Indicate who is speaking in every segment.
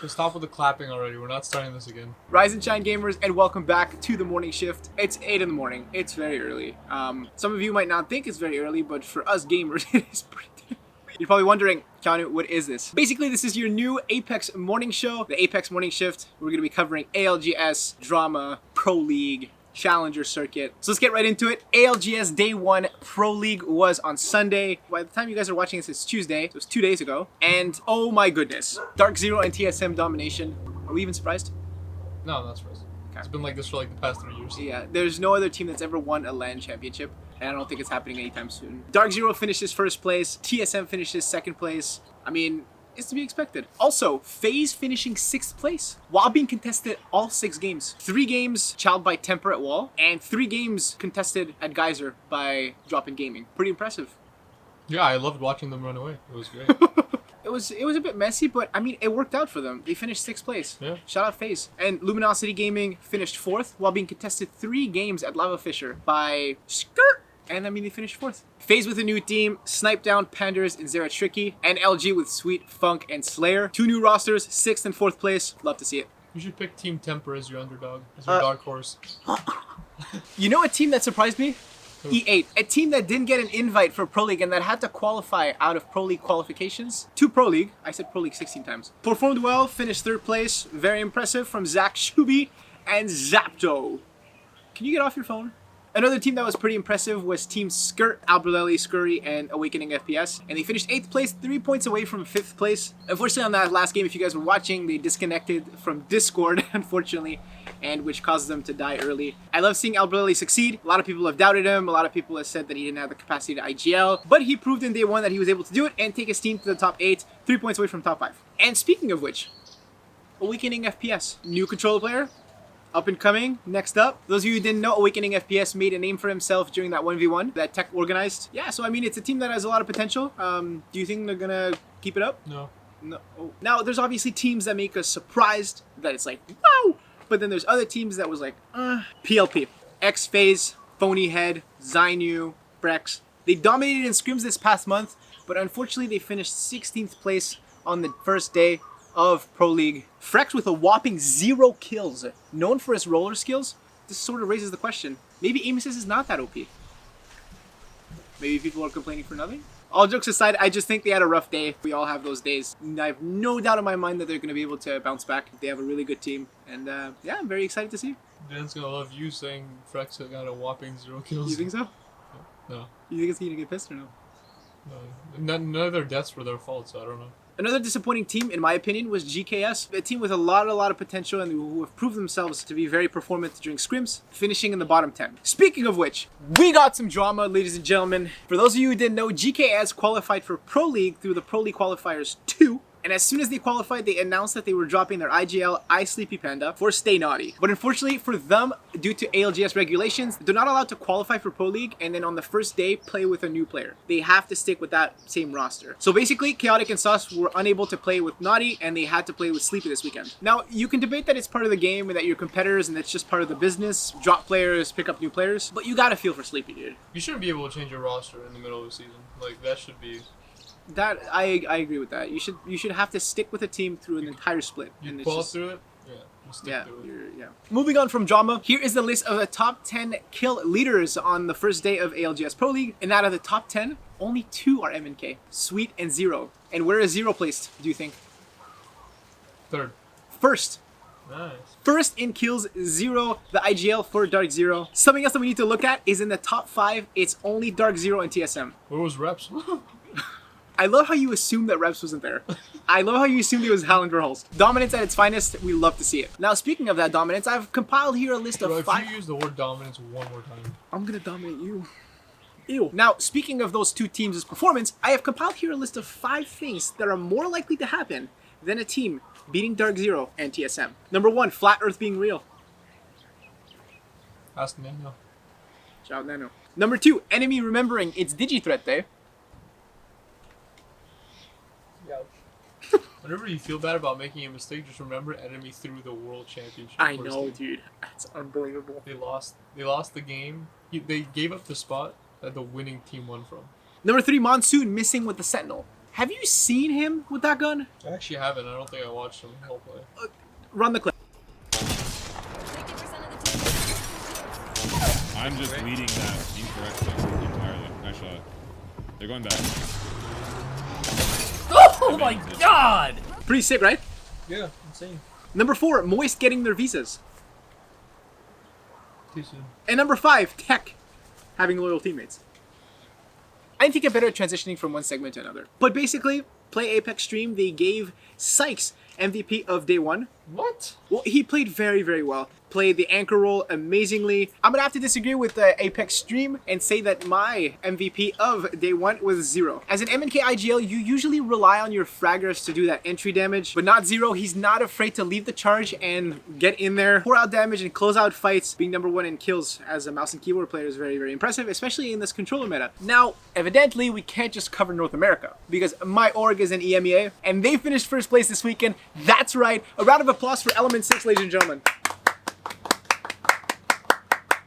Speaker 1: So stop with the clapping already. We're not starting this again.
Speaker 2: Rise and shine, gamers, and welcome back to the morning shift. It's 8 in the morning. It's very early. Some of you might not think it's very early, but for us gamers, it is pretty. You're probably wondering, Keanu, what is this? Basically, this is your new Apex morning show, the Apex morning shift. We're going to be covering ALGS, drama, Pro League, Challenger Circuit. So let's get right into it. ALGS Day 1 Pro League was on Sunday. By the time you guys are watching this, it's Tuesday. So it was 2 days ago. And oh my goodness, DarkZero and TSM domination. Are we even surprised?
Speaker 1: No, I'm not surprised. Okay. It's been like this for like the past 3 years.
Speaker 2: Yeah, there's no other team that's ever won a LAN championship. And I don't think it's happening anytime soon. DarkZero finishes first place. TSM finishes second place. I mean, it's to be expected. Also, FaZe finishing 6th place while being contested all 6 games. 3 games challenged by Temper at Wall, and 3 games contested at Geyser by Drop-In Gaming. Pretty impressive.
Speaker 1: Yeah, I loved watching them run away. It was great.
Speaker 2: It was a bit messy, but I mean, it worked out for them. They finished 6th place.
Speaker 1: Yeah.
Speaker 2: Shout out FaZe. And Luminosity Gaming finished 4th while being contested 3 games at Lava Fisher by Skirt. And I mean, they finished 4th. FaZe with a new team, Snipe Down, Panders, and Zera Tricky. And LG with Sweet, Funk, and Slayer. 2 new rosters, 6th and 4th place. Love to see it.
Speaker 1: You should pick Team Temper as your underdog, as your dark horse.
Speaker 2: You know a team that surprised me? E8. A team that didn't get an invite for Pro League and that had to qualify out of Pro League qualifications to Pro League. I said Pro League 16 times. Performed well, finished 3rd place. Very impressive from Zach Shuby and Zapto. Can you get off your phone? Another team that was pretty impressive was Team Skirt, Albrelli, Scurry, and Awakening FPS. And they finished 8th place, 3 points away from 5th place. Unfortunately, on that last game, if you guys were watching, they disconnected from Discord, unfortunately, and which caused them to die early. I love seeing Albrelli succeed. A lot of people have doubted him. A lot of people have said that he didn't have the capacity to IGL. But he proved in Day 1 that he was able to do it and take his team to the top 8, 3 points away from top 5. And speaking of which, Awakening FPS, new controller player. Up and coming, next up. Those of you who didn't know, Awakening FPS made a name for himself during that 1v1 that Tech organized. Yeah, so I mean, it's a team that has a lot of potential. Do you think they're gonna keep it up?
Speaker 1: No.
Speaker 2: No. Oh. Now, there's obviously teams that make us surprised, that it's like, wow! But then there's other teams that was like, PLP. X-FaZe, Phony Head, Zainu, Brex. They dominated in scrims this past month, but unfortunately they finished 16th place on the first day of Pro League. Frex with a whopping 0 kills. Known for his roller skills, this sort of raises the question. Maybe Amesis is not that OP. Maybe people are complaining for nothing? All jokes aside, I just think they had a rough day. We all have those days. And I have no doubt in my mind that they're going to be able to bounce back. They have a really good team. And yeah, I'm very excited to see.
Speaker 1: Dan's going to love you saying Frex got a whopping 0 kills.
Speaker 2: You think so?
Speaker 1: No.
Speaker 2: You think it's going to get pissed or no?
Speaker 1: No. None of their deaths were their fault, so I don't know.
Speaker 2: Another disappointing team, in my opinion, was GKS. A team with a lot of potential and who have proved themselves to be very performant during scrims, finishing in the bottom 10. Speaking of which, we got some drama, ladies and gentlemen. For those of you who didn't know, GKS qualified for Pro League through the Pro League Qualifiers 2. And as soon as they qualified, they announced that they were dropping their IGL, I Sleepy Panda, for Stay Naughty. But unfortunately for them, due to ALGS regulations, they're not allowed to qualify for Pro League and then on the first day play with a new player. They have to stick with that same roster. So basically, Chaotic and Sauce were unable to play with Naughty and they had to play with Sleepy this weekend. Now, you can debate that it's part of the game and that you're competitors and that's just part of the business. Drop players, pick up new players, but you gotta feel for Sleepy, dude.
Speaker 1: You shouldn't be able to change your roster in the middle of the season. Like, that should be...
Speaker 2: That I agree with that. You should have to stick with a team through an entire split.
Speaker 1: You pull through it? Yeah. You stick through it.
Speaker 2: Yeah. Moving on from drama, here is the list of the top 10 kill leaders on the first day of ALGS Pro League. And out of the top 10, only 2 are MNK. Sweet and Zero. And where is Zero placed, do you think?
Speaker 1: 3rd.
Speaker 2: First.
Speaker 1: Nice.
Speaker 2: First in kills, 0, the IGL for DarkZero. Something else that we need to look at is in the top 5, it's only DarkZero and TSM.
Speaker 1: Where was Reps?
Speaker 2: I love how you assumed that Reps wasn't there. I love how you assumed it was Hallengerholst. Dominance at its finest, we love to see it. Now, speaking of that dominance, I've compiled here a list of 5...
Speaker 1: If you use the word dominance one more time...
Speaker 2: I'm gonna dominate you. Ew. Now, speaking of those 2 teams' performance, I have compiled here a list of 5 things that are more likely to happen than a team beating DarkZero and TSM. Number 1, Flat Earth being real.
Speaker 1: Ask Nano.
Speaker 2: Shout out Nano. Number 2, enemy remembering its Digi-Threat Day.
Speaker 1: Whenever you feel bad about making a mistake, just remember enemy threw the world championship.
Speaker 2: I know, dude. That's unbelievable.
Speaker 1: They lost the game. They gave up the spot that the winning team won from.
Speaker 2: Number 3, Monsoon missing with the Sentinel. Have you seen him with that gun?
Speaker 1: I actually haven't. I don't think I watched him whole play.
Speaker 2: Run the clip.
Speaker 3: I'm just leading that incorrectly entirely. Nice shot. They're going back.
Speaker 4: Oh my god!
Speaker 2: Pretty sick, right?
Speaker 1: Yeah, insane.
Speaker 2: Number 4, Moist getting their visas.
Speaker 1: Too soon.
Speaker 2: And number 5, Tech having loyal teammates. I need to get better at transitioning from one segment to another. But basically, Play Apex stream, they gave Sykes MVP of day 1.
Speaker 1: What?
Speaker 2: Well, he played very, very well. Played the anchor role amazingly. I'm gonna have to disagree with the Apex stream and say that my MVP of day 1 was Zero. As an MNK IGL, you usually rely on your fraggers to do that entry damage, but not Zero. He's not afraid to leave the charge and get in there, pour out damage and close out fights. Being number 1 in kills as a mouse and keyboard player is very, very impressive, especially in this controller meta. Now, evidently, we can't just cover North America because my org is in EMEA and they finished first place this weekend. That's right. A round of applause for Element 6, ladies and gentlemen.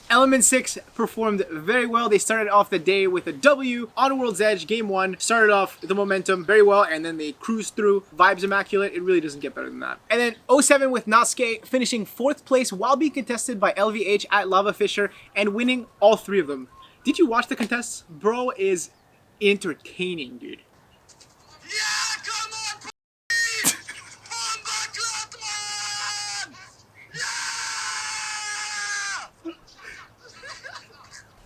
Speaker 2: Element 6 performed very well. They started off the day with a W on World's Edge, game 1. Started off the momentum very well, and then they cruised through. Vibes immaculate. It really doesn't get better than that. And then 07 with Nasuke finishing 4th place while being contested by LVH at Lava Fisher and winning all 3 of them. Did you watch the contests? Bro is entertaining, dude.
Speaker 5: Yeah, come on, please! On the clock, man! Yeah!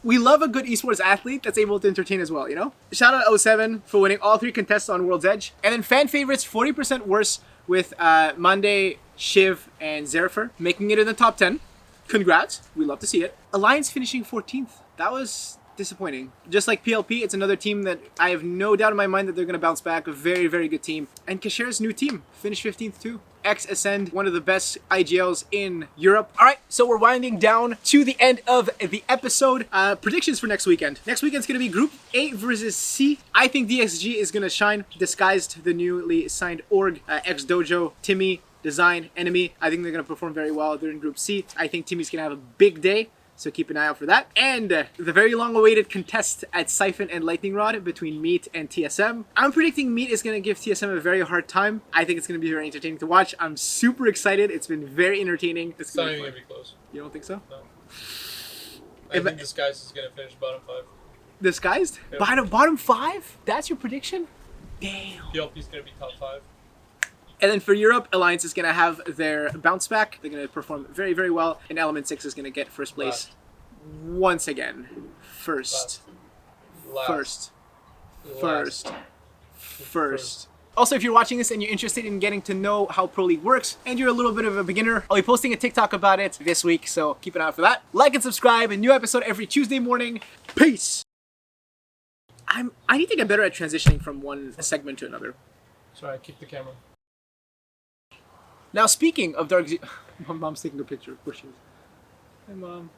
Speaker 2: We love a good esports athlete that's able to entertain as well, you know? Shout out 07 for winning all 3 contests on World's Edge. And then fan favorites, 40% worse with Monday, Shiv, and Zerfer making it in the top 10. Congrats. We love to see it. Alliance finishing 14th. That was disappointing. Just like PLP, it's another team that I have no doubt in my mind that they're going to bounce back. A very, very good team. And Kasher's new team finished 15th too. X Ascend, one of the best IGLs in Europe. All right, so we're winding down to the end of the episode. Predictions for next weekend. Next weekend's going to be Group A versus C. I think DXG is going to shine, disguised the newly signed org, X Dojo, Timmy, Design, Enemy. I think they're going to perform very well. They're in Group C. I think Timmy's going to have a big day. So keep an eye out for that. And the very long-awaited contest at Siphon and Lightning Rod between Meat and TSM. I'm predicting Meat is going to give TSM a very hard time. I think it's going to be very entertaining to watch. I'm super excited. It's been very entertaining.
Speaker 1: It's not even going to be close.
Speaker 2: You don't think so?
Speaker 1: No. I think Disguise is going to finish bottom 5.
Speaker 2: Disguised?
Speaker 1: Yep.
Speaker 2: Bottom 5? That's your prediction? Damn.
Speaker 1: PLP is going to be top 5.
Speaker 2: And then for Europe, Alliance is going to have their bounce back. They're going to perform very, very well. And Element 6 is going to get first place once again. First. Also, if you're watching this and you're interested in getting to know how Pro League works and you're a little bit of a beginner, I'll be posting a TikTok about it this week, so keep an eye out for that. Like and subscribe. A new episode every Tuesday morning. Peace! I need to get better at transitioning from one segment to another.
Speaker 1: Sorry, keep the camera.
Speaker 2: Now, speaking of DarkZero, my mom's taking a picture. Of course she is. Hi, Mom.